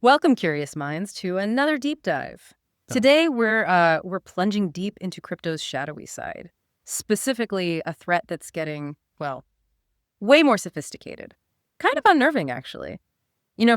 Welcome, curious minds, to another deep dive. Today, we're plunging deep into crypto's shadowy side, specifically a threat that's getting, well, way more sophisticated. Kind of unnerving, actually.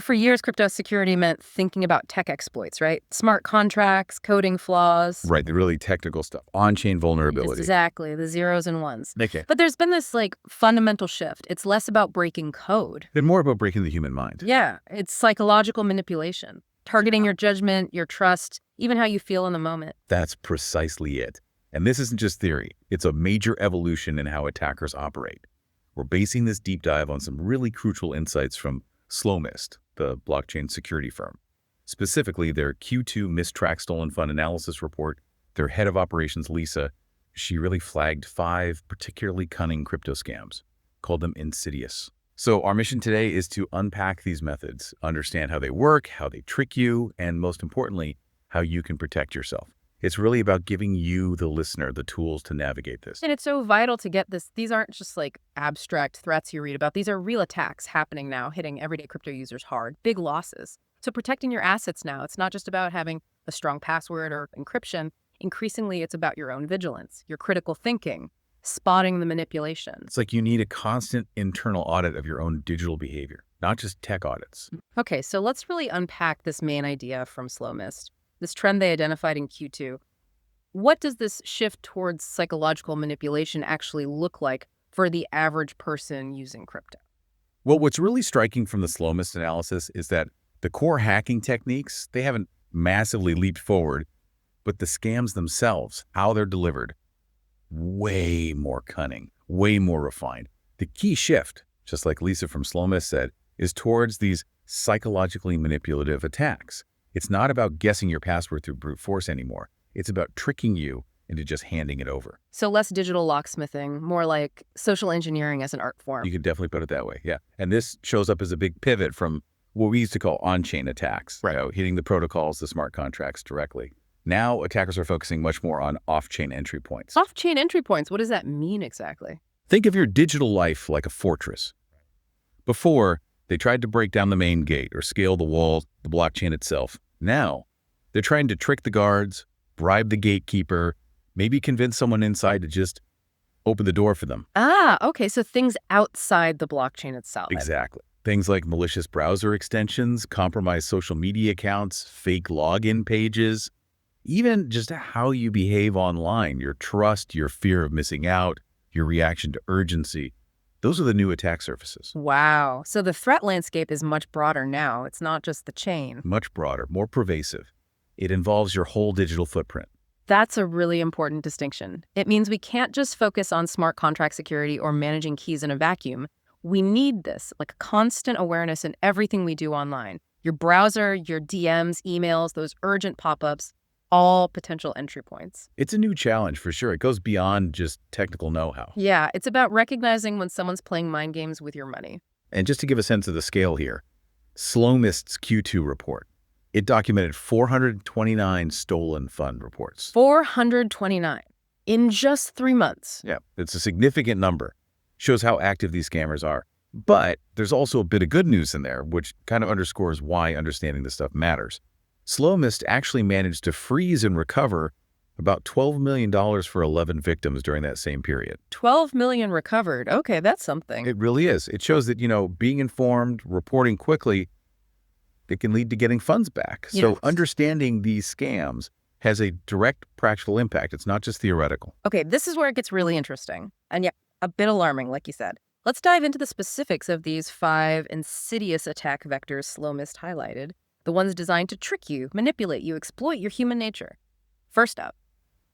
For years, crypto security meant thinking about tech exploits, right? Smart contracts, coding flaws. Right, the really technical stuff. On-chain vulnerability. Exactly, the zeros and ones. Okay. But there's been this, fundamental shift. It's less about breaking code. And more about breaking the human mind. Yeah, it's psychological manipulation, targeting your judgment, your trust, even how you feel in the moment. That's precisely it. And this isn't just theory. It's a major evolution in how attackers operate. We're basing this deep dive on some really crucial insights from Slowmist, the blockchain security firm. Specifically, their Q2 Mistrack Stolen Fund Analysis report. Their head of operations, Lisa, she really flagged 5 particularly cunning crypto scams, called them insidious. So our mission today is to unpack these methods, understand how they work, how they trick you, and most importantly, how you can protect yourself. It's really about giving you, the listener, the tools to navigate this. And it's so vital to get this. These aren't just abstract threats you read about. These are real attacks happening now, hitting everyday crypto users hard, big losses. So protecting your assets now, it's not just about having a strong password or encryption. Increasingly, it's about your own vigilance, your critical thinking, spotting the manipulation. It's like you need a constant internal audit of your own digital behavior, not just tech audits. Okay, so let's really unpack this main idea from Slowmist, this trend they identified in Q2. What does this shift towards psychological manipulation actually look like for the average person using crypto? Well, what's really striking from the Slowmist analysis is that the core hacking techniques, they haven't massively leaped forward, but the scams themselves, how they're delivered, way more cunning, way more refined. The key shift, just like Lisa from Slowmist said, is towards these psychologically manipulative attacks. It's not about guessing your password through brute force anymore. It's about tricking you into just handing it over. So less digital locksmithing, more like social engineering as an art form. You could definitely put it that way, yeah. And this shows up as a big pivot from what we used to call on-chain attacks, right? Hitting the protocols, the smart contracts directly. Now, attackers are focusing much more on off-chain entry points. Off-chain entry points, what does that mean exactly? Think of your digital life like a fortress. Before, they tried to break down the main gate or scale the wall, the blockchain itself. Now, they're trying to trick the guards, bribe the gatekeeper, maybe convince someone inside to just open the door for them. Ah, okay, so things outside the blockchain itself. Exactly. Things like malicious browser extensions, compromised social media accounts, fake login pages, even just how you behave online, your trust, your fear of missing out, your reaction to urgency. Those are the new attack surfaces. Wow. So the threat landscape is much broader now. It's not just the chain. Much broader, more pervasive. It involves your whole digital footprint. That's a really important distinction. It means we can't just focus on smart contract security or managing keys in a vacuum. We need this, like constant awareness in everything we do online. Your browser, your DMs, emails, those urgent pop-ups, all potential entry points. It's a new challenge for sure. It goes beyond just technical know-how. Yeah, it's about recognizing when someone's playing mind games with your money. And just to give a sense of the scale here, Slowmist's Q2 report, it documented 429 stolen fund reports. 429 in just 3 months. Yeah, it's a significant number. Shows how active these scammers are. But there's also a bit of good news in there, which kind of underscores why understanding this stuff matters. Slowmist actually managed to freeze and recover about $12 million for 11 victims during that same period. 12 million recovered. Okay, that's something. It really is. It shows that, being informed, reporting quickly, it can lead to getting funds back. Yes. So understanding these scams has a direct practical impact. It's not just theoretical. Okay, this is where it gets really interesting. And yeah, a bit alarming, like you said. Let's dive into the specifics of these 5 insidious attack vectors Slowmist highlighted. The ones designed to trick you, manipulate you, exploit your human nature. First up,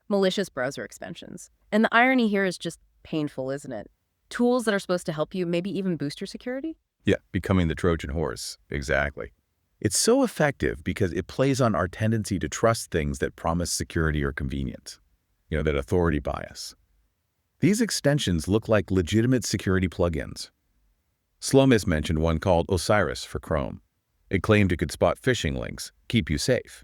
malicious browser extensions. And the irony here is just painful, isn't it? Tools that are supposed to help you, maybe even boost your security? Yeah, becoming the Trojan horse. Exactly. It's so effective because it plays on our tendency to trust things that promise security or convenience. That authority bias. These extensions look like legitimate security plugins. Slowmist mentioned one called Osiris for Chrome. It claimed it could spot phishing links, keep you safe,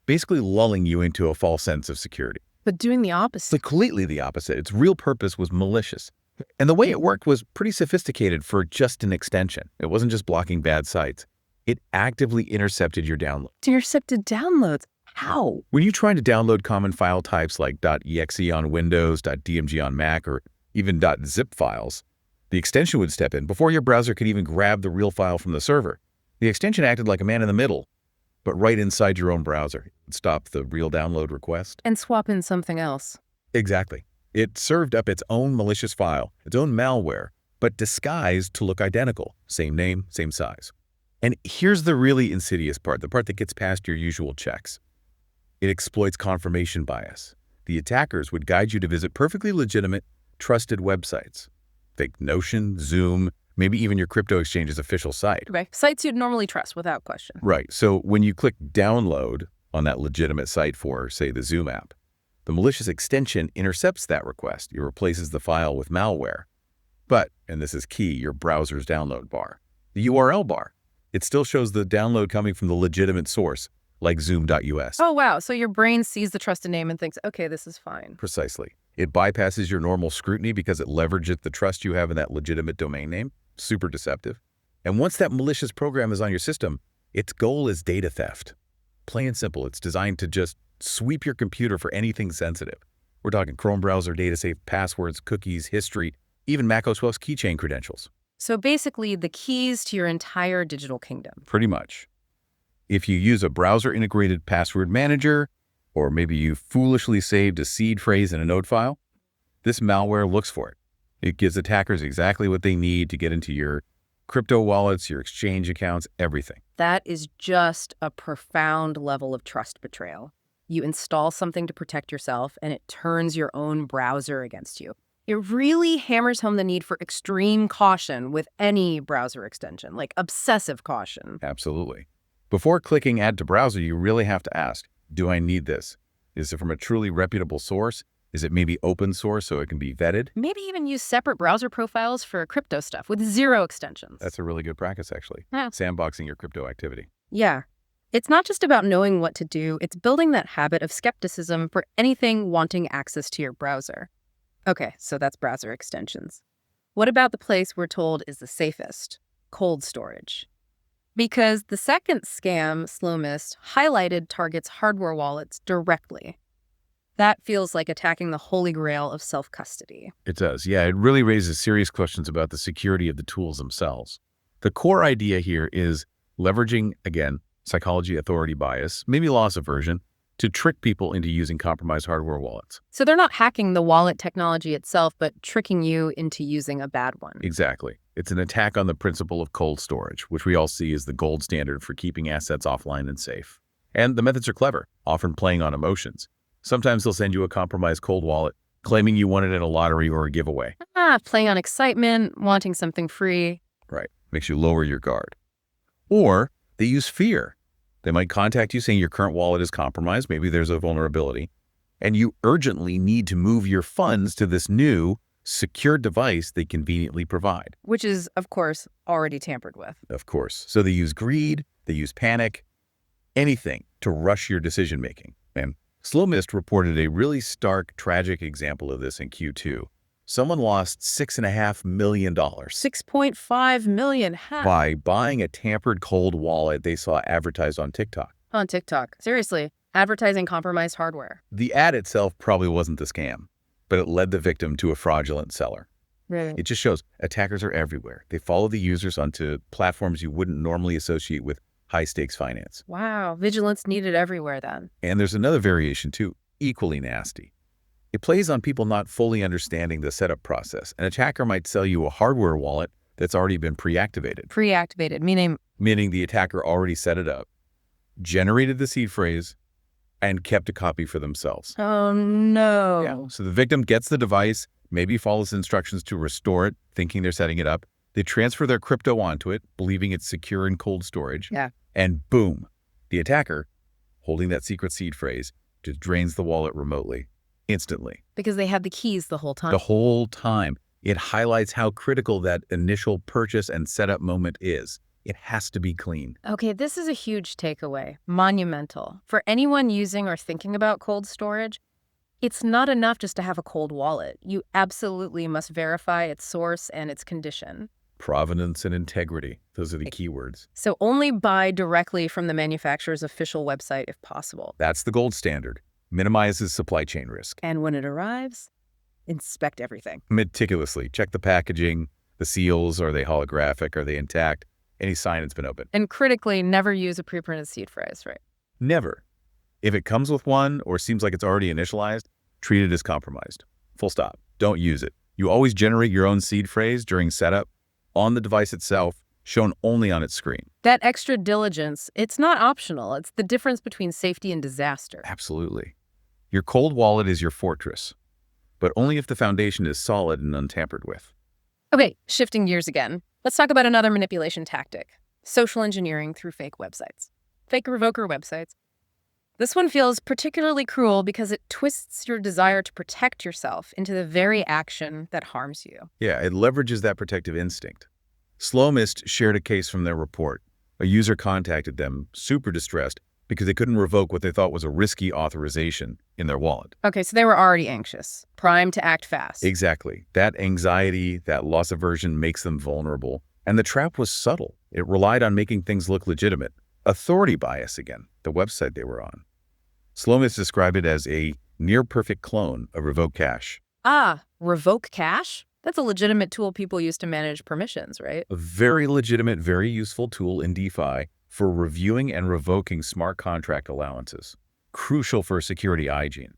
basically lulling you into a false sense of security. But doing the opposite. Completely the opposite. Its real purpose was malicious. And the way it worked was pretty sophisticated for just an extension. It wasn't just blocking bad sites. It actively intercepted your download. Intercepted downloads. How? When you try to download common file types like .exe on Windows, .dmg on Mac, or even .zip files, the extension would step in before your browser could even grab the real file from the server. The extension acted like a man in the middle, but right inside your own browser. It would stop the real download request. And swap in something else. Exactly. It served up its own malicious file, its own malware, but disguised to look identical. Same name, same size. And here's the really insidious part, the part that gets past your usual checks. It exploits confirmation bias. The attackers would guide you to visit perfectly legitimate, trusted websites. Think Notion, Zoom, maybe even your crypto exchange's official site. Okay. Sites you'd normally trust without question. Right. So when you click download on that legitimate site for, say, the Zoom app, the malicious extension intercepts that request. It replaces the file with malware. But, and this is key, your browser's download bar, the URL bar, it still shows the download coming from the legitimate source, like zoom.us. Oh, wow. So your brain sees the trusted name and thinks, okay, this is fine. Precisely. It bypasses your normal scrutiny because it leverages the trust you have in that legitimate domain name. Super deceptive. And once that malicious program is on your system, its goal is data theft. Plain and simple, it's designed to just sweep your computer for anything sensitive. We're talking Chrome browser, data safe, passwords, cookies, history, even macOS keychain credentials. So basically the keys to your entire digital kingdom. Pretty much. If you use a browser-integrated password manager, or maybe you foolishly saved a seed phrase in a node file, this malware looks for it. It gives attackers exactly what they need to get into your crypto wallets, your exchange accounts, everything. That is just a profound level of trust betrayal. You install something to protect yourself, and it turns your own browser against you. It really hammers home the need for extreme caution with any browser extension, like obsessive caution. Absolutely. Before clicking Add to Browser, you really have to ask, do I need this? Is it from a truly reputable source? Is it maybe open source so it can be vetted? Maybe even use separate browser profiles for crypto stuff with zero extensions. That's a really good practice, actually. Yeah. Sandboxing your crypto activity. Yeah. It's not just about knowing what to do, it's building that habit of skepticism for anything wanting access to your browser. Okay, so that's browser extensions. What about the place we're told is the safest? Cold storage. Because the second scam, Slowmist, highlighted targets hardware wallets directly. That feels like attacking the holy grail of self-custody. It does. Yeah, it really raises serious questions about the security of the tools themselves. The core idea here is leveraging, again, psychology, authority bias, maybe loss aversion, to trick people into using compromised hardware wallets. So they're not hacking the wallet technology itself, but tricking you into using a bad one. Exactly. It's an attack on the principle of cold storage, which we all see as the gold standard for keeping assets offline and safe. And the methods are clever, often playing on emotions. Sometimes they'll send you a compromised cold wallet, claiming you won it in a lottery or a giveaway. Playing on excitement, wanting something free. Right. Makes you lower your guard. Or they use fear. They might contact you saying your current wallet is compromised, maybe there's a vulnerability, and you urgently need to move your funds to this new, secure device they conveniently provide. Which is, of course, already tampered with. Of course. So they use greed, they use panic, anything to rush your decision-making. And Slowmist reported a really stark, tragic example of this in Q2. Someone lost $6.5 million. $6.5 million. By buying a tampered cold wallet they saw advertised on TikTok. On TikTok. Seriously, advertising compromised hardware. The ad itself probably wasn't the scam, but it led the victim to a fraudulent seller. Really? It just shows attackers are everywhere. They follow the users onto platforms you wouldn't normally associate with high-stakes finance. Wow, vigilance needed everywhere then. And there's another variation too, equally nasty. It plays on people not fully understanding the setup process. An attacker might sell you a hardware wallet that's already been pre-activated. Pre-activated, meaning? Meaning the attacker already set it up, generated the seed phrase, and kept a copy for themselves. Oh, no. Yeah. So the victim gets the device, maybe follows instructions to restore it, thinking they're setting it up. They transfer their crypto onto it, believing it's secure in cold storage. Yeah. And boom, the attacker, holding that secret seed phrase, just drains the wallet remotely. Instantly. Because they had the keys the whole time. The whole time. It highlights how critical that initial purchase and setup moment is. It has to be clean. Okay, this is a huge takeaway. Monumental. For anyone using or thinking about cold storage, it's not enough just to have a cold wallet. You absolutely must verify its source and its condition. Provenance and integrity. Those are the keywords. So only buy directly from the manufacturer's official website if possible. That's the gold standard. Minimizes supply chain risk. And when it arrives, inspect everything. Meticulously. Check the packaging, the seals. Are they holographic? Are they intact? Any sign it's been opened? And critically, never use a pre-printed seed phrase, right? Never. If it comes with one or seems like it's already initialized, treat it as compromised. Full stop. Don't use it. You always generate your own seed phrase during setup on the device itself, shown only on its screen. That extra diligence, it's not optional. It's the difference between safety and disaster. Absolutely. Your cold wallet is your fortress, but only if the foundation is solid and untampered with. Okay, shifting gears again. Let's talk about another manipulation tactic. Social engineering through fake websites. Fake revoker websites. This one feels particularly cruel because it twists your desire to protect yourself into the very action that harms you. Yeah, it leverages that protective instinct. Slowmist shared a case from their report. A user contacted them, super distressed, because they couldn't revoke what they thought was a risky authorization in their wallet. Okay, so they were already anxious, primed to act fast. Exactly. That anxiety, that loss aversion makes them vulnerable. And the trap was subtle. It relied on making things look legitimate. Authority bias again, the website they were on. Slowmist described it as a near-perfect clone of Revoke Cache. Ah, revoke cache? That's a legitimate tool people use to manage permissions, right? A very legitimate, very useful tool in DeFi for reviewing and revoking smart contract allowances. Crucial for security hygiene.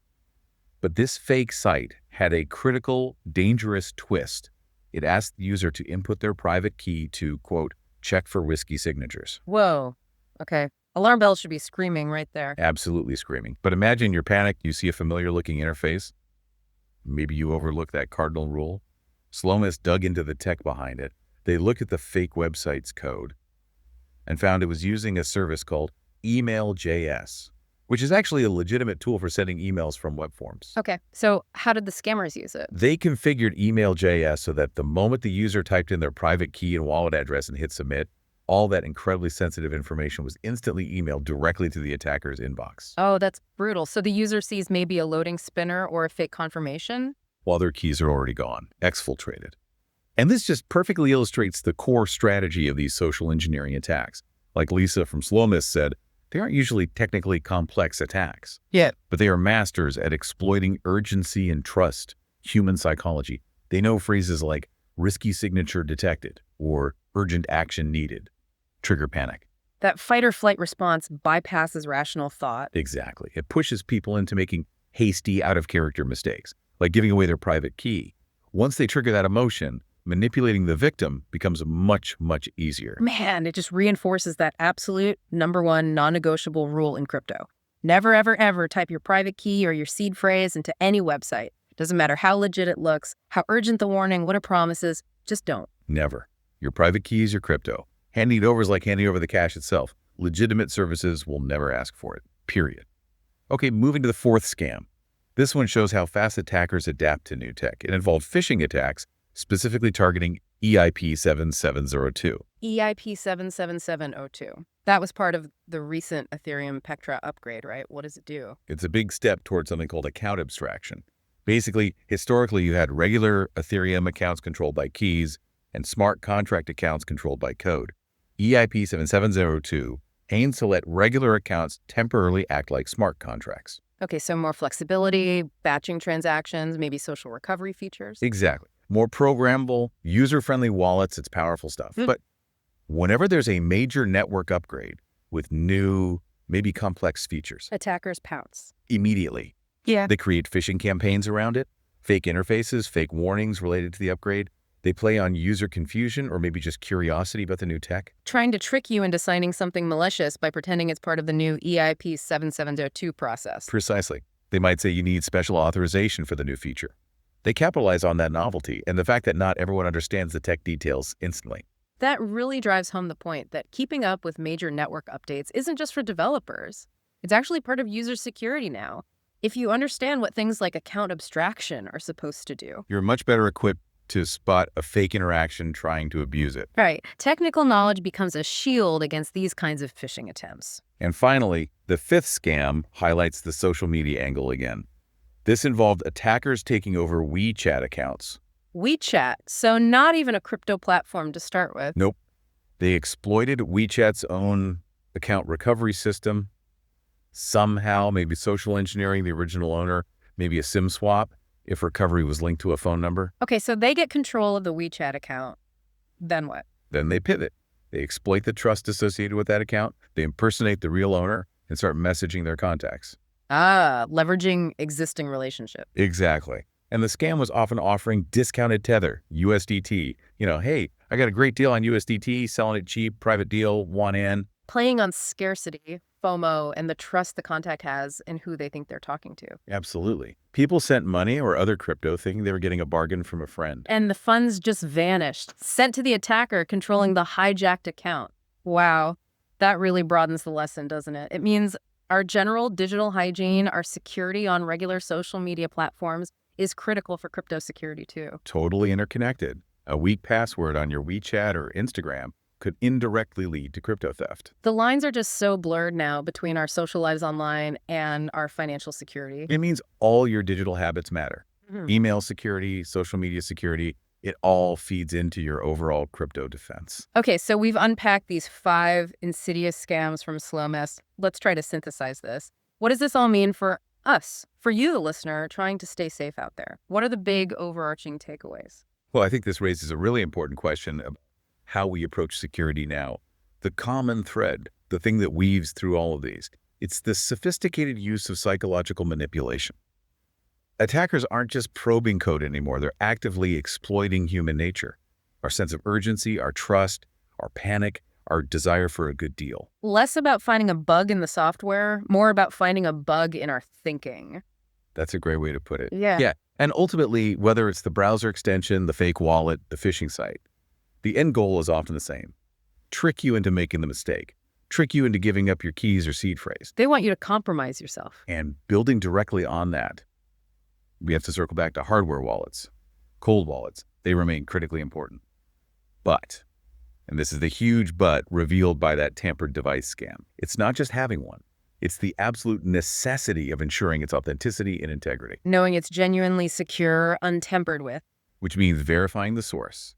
But this fake site had a critical, dangerous twist. It asked the user to input their private key to, quote, check for risky signatures. Whoa. Okay. Alarm bells should be screaming right there. Absolutely screaming. But imagine you're panicked, you see a familiar-looking interface. Maybe you overlook that cardinal rule. Slowmist dug into the tech behind it. They looked at the fake website's code and found it was using a service called Email.js, which is actually a legitimate tool for sending emails from web forms. Okay, so how did the scammers use it? They configured Email.js so that the moment the user typed in their private key and wallet address and hit submit, all that incredibly sensitive information was instantly emailed directly to the attacker's inbox. Oh, that's brutal. So the user sees maybe a loading spinner or a fake confirmation? While their keys are already gone, exfiltrated. And this just perfectly illustrates the core strategy of these social engineering attacks. Like Lisa from Slowmist said, they aren't usually technically complex attacks. Yeah. But they are masters at exploiting urgency and trust, human psychology. They know phrases like risky signature detected or urgent action needed. Trigger panic. That fight or flight response bypasses rational thought. Exactly. It pushes people into making hasty, out-of-character mistakes, like giving away their private key. Once they trigger that emotion, manipulating the victim becomes much, much easier. Man, it just reinforces that absolute #1 non-negotiable rule in crypto. Never, ever, ever type your private key or your seed phrase into any website. Doesn't matter how legit it looks, how urgent the warning, what it promises, just don't. Never. Your private key is your crypto. Handing it over is like handing over the cash itself. Legitimate services will never ask for it, period. Okay, moving to the fourth scam. This one shows how fast attackers adapt to new tech. It involved phishing attacks, specifically targeting EIP 7702. EIP 77702. That was part of the recent Ethereum Pectra upgrade, right? What does it do? It's a big step towards something called account abstraction. Basically, historically, you had regular Ethereum accounts controlled by keys and smart contract accounts controlled by code. EIP 7702 aims to let regular accounts temporarily act like smart contracts. Okay, so more flexibility, batching transactions, maybe social recovery features. Exactly. More programmable, user-friendly wallets, it's powerful stuff. But whenever there's a major network upgrade with new, maybe complex features, Attackers pounce. immediately, they create phishing campaigns around it, fake interfaces, fake warnings related to the upgrade. They play on user confusion or maybe just curiosity about the new tech. Trying to trick you into signing something malicious by pretending it's part of the new EIP 7702 process. Precisely. They might say you need special authorization for the new feature. They capitalize on that novelty and the fact that not everyone understands the tech details instantly. That really drives home the point that keeping up with major network updates isn't just for developers. It's actually part of user security now. If you understand what things like account abstraction are supposed to do. You're much better equipped to spot a fake interaction trying to abuse it. Right. Technical knowledge becomes a shield against these kinds of phishing attempts. And finally, the fifth scam highlights the social media angle again. This involved attackers taking over WeChat accounts. WeChat, so not even a crypto platform to start with. Nope. They exploited WeChat's own account recovery system, somehow maybe social engineering the original owner, maybe a SIM swap if recovery was linked to a phone number. Okay, so they get control of the WeChat account. Then what? Then they pivot. They exploit the trust associated with that account. They impersonate the real owner and start messaging their contacts. Ah, leveraging existing relationship. Exactly. And the scam was often offering discounted tether, USDT. Hey, I got a great deal on USDT, selling it cheap, private deal, one in. Playing on scarcity, FOMO, and the trust the contact has in who they think they're talking to. Absolutely. People sent money or other crypto thinking they were getting a bargain from a friend. And the funds just vanished, sent to the attacker controlling the hijacked account. Wow, that really broadens the lesson, doesn't it? It means our general digital hygiene, our security on regular social media platforms is critical for crypto security too. Totally interconnected. A weak password on your WeChat or Instagram could indirectly lead to crypto theft. The lines are just so blurred now between our social lives online and our financial security. It means all your digital habits matter. Mhm. Email security, social media security, it all feeds into your overall crypto defense. Okay, so we've unpacked these 5 insidious scams from Slowmist. Let's try to synthesize this. What does this all mean for us, for you, the listener, trying to stay safe out there? What are the big overarching takeaways? Well, I think this raises a really important question of how we approach security now. The common thread, the thing that weaves through all of these, it's the sophisticated use of psychological manipulation. Attackers aren't just probing code anymore. They're actively exploiting human nature, our sense of urgency, our trust, our panic, our desire for a good deal. Less about finding a bug in the software, more about finding a bug in our thinking. That's a great way to put it. Yeah. Yeah. And ultimately, whether it's the browser extension, the fake wallet, the phishing site, the end goal is often the same. Trick you into making the mistake. Trick you into giving up your keys or seed phrase. They want you to compromise yourself. And building directly on that, we have to circle back to hardware wallets, cold wallets. They remain critically important. But, and this is the huge but revealed by that tampered device scam, it's not just having one. It's the absolute necessity of ensuring its authenticity and integrity. Knowing it's genuinely secure, untampered with. Which means verifying the source,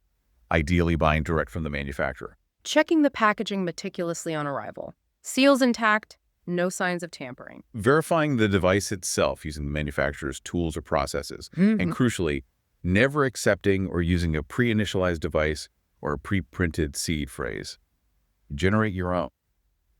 ideally buying direct from the manufacturer. Checking the packaging meticulously on arrival. Seals intact, no signs of tampering. Verifying the device itself using the manufacturer's tools or processes. And crucially, never accepting or using a pre-initialized device or a pre-printed seed phrase. Generate your own.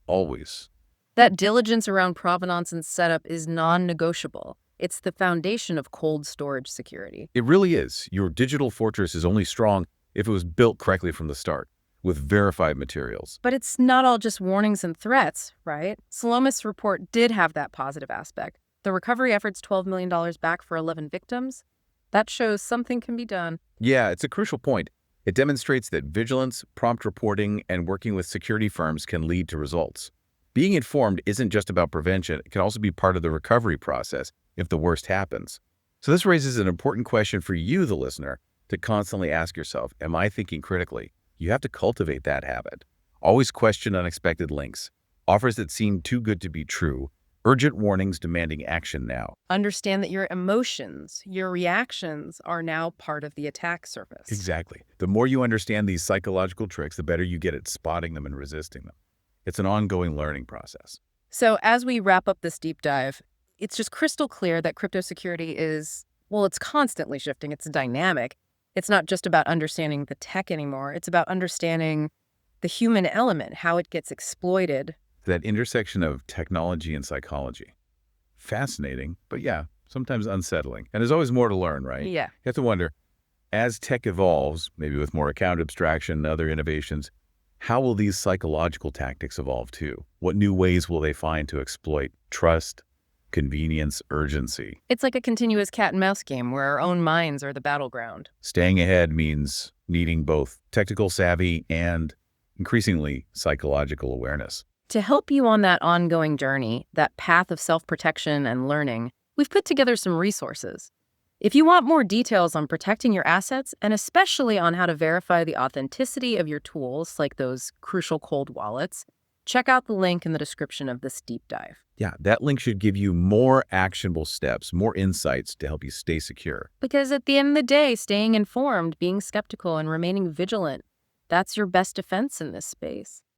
Always. That diligence around provenance and setup is non-negotiable. It's the foundation of cold storage security. It really is. Your digital fortress is only strong if it was built correctly from the start, with verified materials. But it's not all just warnings and threats, right? Slowmist's report did have that positive aspect. The recovery effort's $12 million back for 11 victims. That shows something can be done. Yeah, it's a crucial point. It demonstrates that vigilance, prompt reporting, and working with security firms can lead to results. Being informed isn't just about prevention. It can also be part of the recovery process if the worst happens. So this raises an important question for you, the listener, to constantly ask yourself, am I thinking critically? You have to cultivate that habit. Always question unexpected links, offers that seem too good to be true, urgent warnings demanding action now. Understand that your emotions, your reactions are now part of the attack surface. Exactly. The more you understand these psychological tricks, the better you get at spotting them and resisting them. It's an ongoing learning process. So as we wrap up this deep dive, it's just crystal clear that crypto security is, well, it's constantly shifting. It's dynamic. It's not just about understanding the tech anymore. It's about understanding the human element, how it gets exploited. That intersection of technology and psychology. Fascinating, but yeah, sometimes unsettling. And there's always more to learn, right? Yeah. You have to wonder, as tech evolves, maybe with more account abstraction and other innovations, how will these psychological tactics evolve too? What new ways will they find to exploit trust, convenience, urgency? It's like a continuous cat and mouse game where our own minds are the battleground. Staying ahead means needing both technical savvy and increasingly psychological awareness. To help you on that ongoing journey, that path of self-protection and learning, we've put together some resources. If you want more details on protecting your assets, and especially on how to verify the authenticity of your tools, like those crucial cold wallets, Check out the link in the description of this deep dive. Yeah, that link should give you more actionable steps, more insights to help you stay secure. Because at the end of the day, staying informed, being skeptical, and remaining vigilant, that's your best defense in this space.